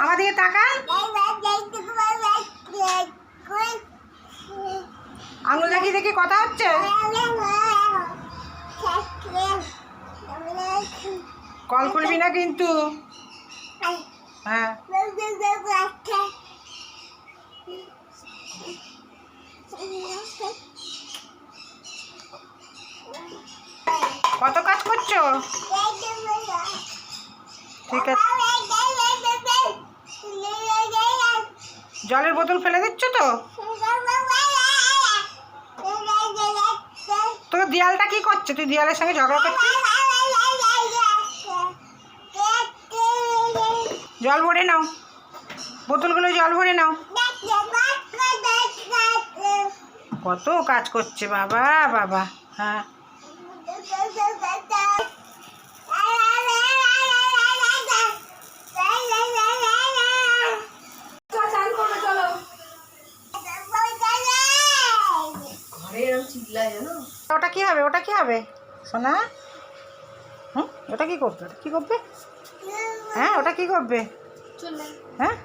আমার দিকে তাকান। আঙুল দেখি দেখি কথা হচ্ছে। কল খুলবি না কিন্তু। হ্যাঁ কত কাজ করছো? ঠিক আছে, জলের বোতল ফেলে দিচ্ছ তো? তোর দেয়ালটা কি করছে? তুই দেয়ালের সঙ্গে ঝগড়া করছিস। জল ভরে নাও, বোতলগুলো জল ভরে নাও। কত কাজ করছে বাবা বাবা। হ্যাঁ ওটা কি হবে? ওটা কি হবে সোনা? ওটা কি করবে? ওটা কি করবে? হ্যাঁ ওটা কি করবে? হ্যাঁ